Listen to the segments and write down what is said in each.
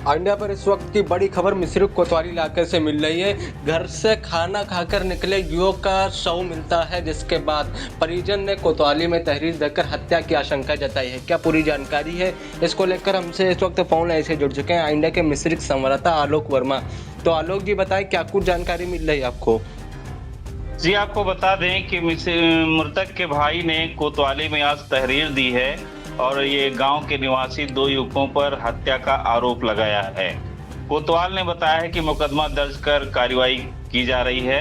India पर इस वक्त की बड़ी खबर मिस्र कोतवाली इलाके से मिल रही है। घर से खाना खाकर निकले युवक का शव मिलता है, जिसके बाद परिजन ने कोतवाली में तहरीर देकर हत्या की आशंका जताई है। क्या पूरी जानकारी है, इसको लेकर हमसे इस वक्त फोन लाइन से जुड़ चुके हैं इंडिया के मिस्र संवाददाता आलोक वर्मा। तो आलोक जी बताएं, क्या कुछ जानकारी मिल रही है आपको? जी, आपको बता दें कि मृतक के भाई ने कोतवाली में आज तहरीर दी है और ये गांव के निवासी 2 युवकों पर हत्या का आरोप लगाया है। कोतवाल ने बताया है कि मुकदमा दर्ज कर कार्रवाई की जा रही है।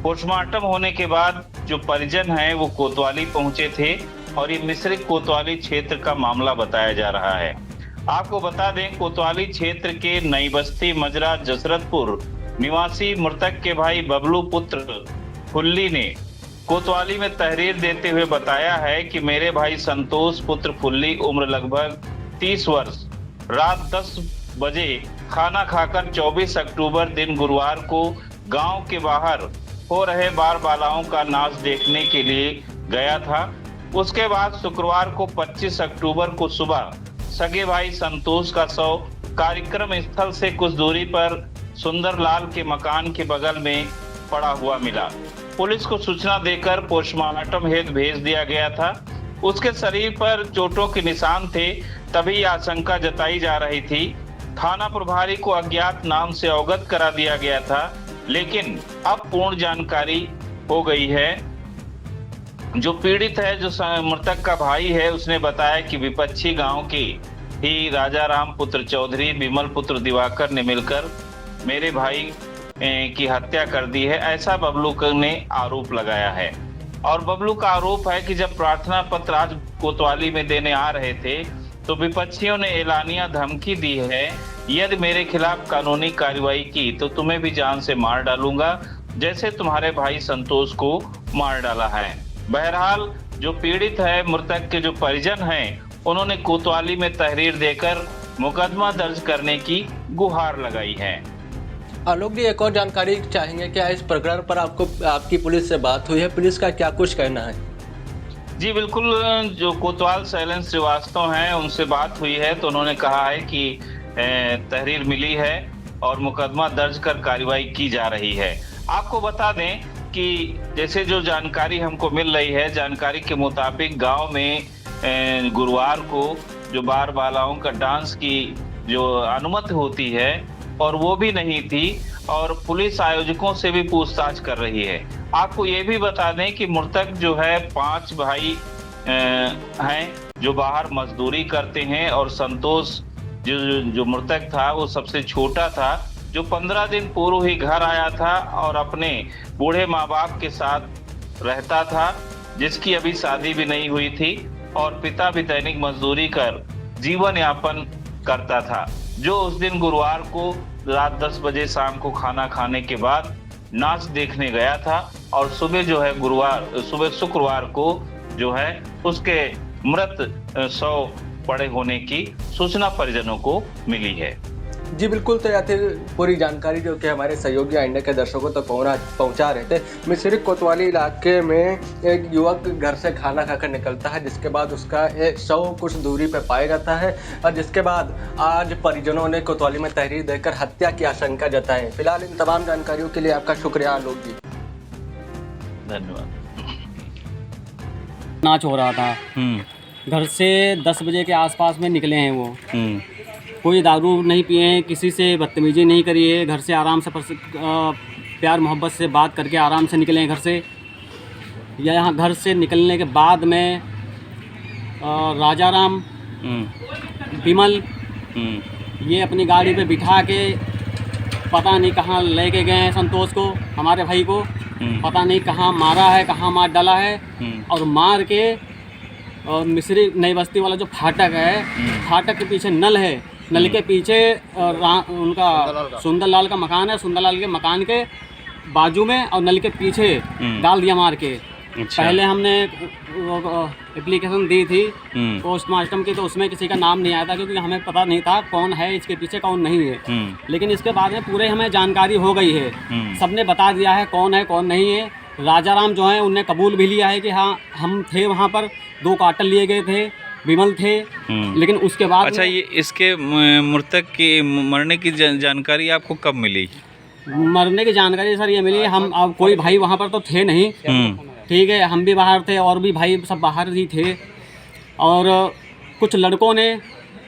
पोस्टमार्टम होने के बाद जो परिजन हैं वो कोतवाली पहुंचे थे और ये मिस्र कोतवाली क्षेत्र का मामला बताया जा रहा है। आपको बता दें, कोतवाली क्षेत्र के नई बस्ती मजरा जसरतपुर निवासी मृतक के भाई बबलू पुत्र फुल्ली ने कोतवाली में तहरीर देते हुए बताया है कि मेरे भाई संतोष पुत्र फुल्ली उम्र लगभग 30 वर्ष रात 10 बजे खाना खाकर 24 अक्टूबर दिन गुरुवार को गांव के बाहर हो रहे बार बालाओं का नाच देखने के लिए गया था। उसके बाद शुक्रवार को 25 अक्टूबर को सुबह सगे भाई संतोष का शव कार्यक्रम स्थल से कुछ दूरी पर सुंदरलाल के मकान के बगल में पड़ा हुआ मिला। पुलिस को सूचना देकर पोस्टमार्टम हेतु भेज दिया गया था। उसके शरीर पर चोटों के निशान थे, तभी आशंका जताई जा रही थी। थाना प्रभारी को अज्ञात नाम से अवगत करा दिया गया था, लेकिन अब पूर्ण जानकारी हो गई है। जो पीड़ित है, जो मृतक का भाई है, उसने बताया कि विपक्षी गांव के ही राजाराम पुत्र चौधरी विमल पुत्र दिवाकर ने मिलकर मेरे भाई की हत्या कर दी है, ऐसा बबलू ने आरोप लगाया है। और बबलू का आरोप है कि जब प्रार्थना पत्र आज कोतवाली में देने आ रहे थे तो विपक्षियों ने एलानिया धमकी दी है, यदि मेरे खिलाफ कानूनी कार्रवाई की तो तुम्हें भी जान से मार डालूंगा, जैसे तुम्हारे भाई संतोष को मार डाला है। बहरहाल जो पीड़ित है, मृतक के जो परिजन हैं, उन्होंने कोतवाली में तहरीर देकर मुकदमा दर्ज करने की गुहार लगाई है। आलोक जी, एक और जानकारी चाहेंगे क्या इस प्रकरण पर? आपकी पुलिस से बात हुई है? पुलिस का क्या कुछ कहना है? जी बिल्कुल, जो कोतवाल शैलेंद्र श्रीवास्तव हैं उनसे बात हुई है तो उन्होंने कहा है कि तहरीर मिली है और मुकदमा दर्ज कर कार्रवाई की जा रही है। आपको बता दें कि जैसे जो जानकारी हमको मिल रही है, जानकारी के मुताबिक गांव में गुरुवार को जो बार बालाओं का डांस की जो अनुमति होती है और वो भी नहीं थी और पुलिस आयोजकों से भी पूछताछ कर रही है। आपको ये भी बता दें कि मृतक जो है 5 भाई हैं जो बाहर मजदूरी करते हैं और संतोष जो मृतक था वो सबसे छोटा था, जो 15 दिन पूर्व ही घर आया था और अपने बूढ़े माँ बाप के साथ रहता था, जिसकी अभी शादी भी नहीं हुई थी और पिता भी दैनिक मजदूरी कर जीवन यापन करता था, जो उस दिन गुरुवार को रात 10 बजे शाम को खाना खाने के बाद नाच देखने गया था और सुबह जो है सुबह शुक्रवार को जो है उसके मृत शव पड़े होने की सूचना परिजनों को मिली है। जी बिल्कुल, तो यह थी पूरी जानकारी जो कि हमारे सहयोगी इंडिया के दर्शकों तक पहुंचा रहे थे। मिस्र कोतवाली इलाके में एक युवक घर से खाना खाकर निकलता है, जिसके बाद उसका एक शव कुछ दूरी पर पाया जाता है और जिसके बाद आज परिजनों ने कोतवाली में तहरीर देकर हत्या की आशंका जताई। फिलहाल इन तमाम जानकारियों के लिए आपका शुक्रिया आलोक जी। धन्यवाद। नाच हो रहा था, घर से 10 बजे के आसपास में निकले हैं वो। कोई दारू नहीं पिए हैं, किसी से बदतमीजी नहीं करी है, घर से आराम से प्यार मोहब्बत से बात करके आराम से निकले हैं घर से। यहाँ घर से निकलने के बाद में राजाराम विमल ये अपनी गाड़ी पे बिठा के पता नहीं कहाँ लेके गए हैं संतोष को, हमारे भाई को। पता नहीं कहाँ मारा है, कहाँ मार डाला है और मार के और मिस्री नई बस्ती वाला जो फाटक है, फाटक के पीछे नल है, नल के पीछे उनका सुंदरलाल का मकान है, सुंदरलाल के मकान के बाजू में और नल के पीछे डाल दिया मार के। अच्छा। पहले हमने एप्लीकेशन दी थी पोस्टमार्टम की, तो उसमें किसी का नाम नहीं आया था क्योंकि हमें पता नहीं था कौन है इसके पीछे कौन नहीं है। लेकिन इसके बाद में पूरे हमें जानकारी हो गई है, सबने बता दिया है कौन है कौन नहीं है। राजाराम जो है उनने कबूल भी लिया है कि हाँ हम थे वहाँ पर, 2 कार्टन लिए गए थे विमल थे। लेकिन उसके बाद अच्छा, ये इसके मृतक के मरने की जानकारी आपको कब मिली? मरने की जानकारी सर ये मिली, हम अब कोई भाई वहाँ पर तो थे नहीं, ठीक है, हम भी बाहर थे और भी भाई सब बाहर ही थे। और कुछ लड़कों ने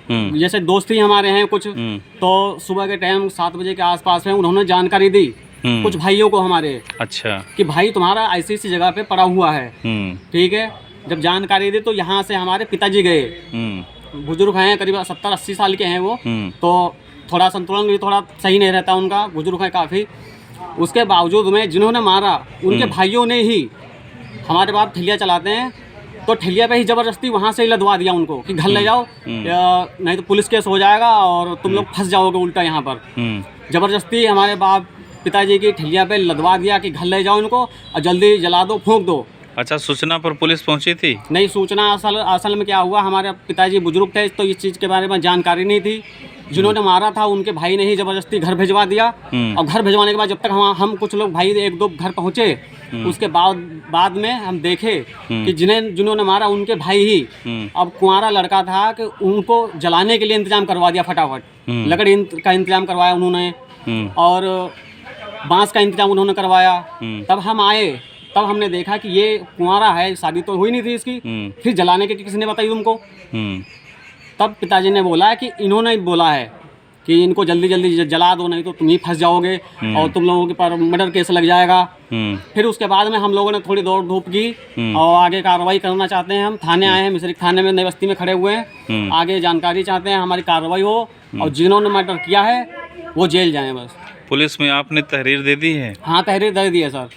जैसे दोस्त ही हमारे हैं कुछ, तो सुबह के टाइम 7 बजे के आसपास में उन्होंने जानकारी दी कुछ भाइयों को हमारे, अच्छा, कि भाई तुम्हारा ऐसी जगह पे पड़ा हुआ है, ठीक है। जब जानकारी दी तो यहाँ से हमारे पिताजी गए, बुजुर्ग हैं, करीब 70-80 साल के हैं वो, तो थोड़ा संतुलन भी थोड़ा सही नहीं रहता उनका, बुजुर्ग है काफ़ी। उसके बावजूद में जिन्होंने मारा उनके भाइयों ने ही, हमारे बाप ठेलिया चलाते हैं, तो ठेलिया पे ही ज़बरदस्ती वहाँ से ही लदवा दिया उनको कि घर ले जाओ, नहीं तो पुलिस केस हो जाएगा और तुम लोग फंस जाओगे उल्टा यहाँ पर। ज़बरदस्ती हमारे बाप पिताजी की ठेलिया पे लदवा दिया कि घर ले जाओ इनको और जल्दी जला दो, फूंक दो। अच्छा, सूचना पर पुलिस पहुंची थी? नहीं, सूचना असल में क्या हुआ, हमारे पिताजी बुजुर्ग थे तो इस चीज़ के बारे में जानकारी नहीं थी। जिन्होंने मारा था उनके भाई ने ही ज़बरदस्ती घर भिजवा दिया, और घर भिजवाने के बाद जब तक हम कुछ लोग भाई 1-2 घर पहुँचे, उसके बाद में हम देखे कि जिन्होंने मारा उनके भाई ही, अब कुंवारा लड़का था, कि उनको जलाने के लिए इंतजाम करवा दिया फटाफट, लकड़ी का इंतजाम करवाया उन्होंने और बांस का इंतजाम उन्होंने करवाया। तब हम आए, तब हमने देखा कि ये कुंवारा है, शादी तो हुई नहीं थी इसकी, फिर जलाने की किसने बताई तुमको? तब पिताजी ने बोला कि इन्होंने बोला है कि इनको जल्दी जल्दी जला दो, नहीं तो तुम ही फंस जाओगे और तुम लोगों के पर मर्डर केस लग जाएगा। फिर उसके बाद में हम लोगों ने थोड़ी दौड़ धूप की और आगे कार्रवाई करना चाहते हैं। हम थाने आए हैं, मिसरिक थाने में नई बस्ती में खड़े हुए हैं, आगे जानकारी चाहते हैं, हमारी कार्रवाई हो और जिन्होंने मर्डर किया है वो जेल जाएं बस। पुलिस में आपने तहरीर दे दी है? हाँ, तहरीर दे दी है सर।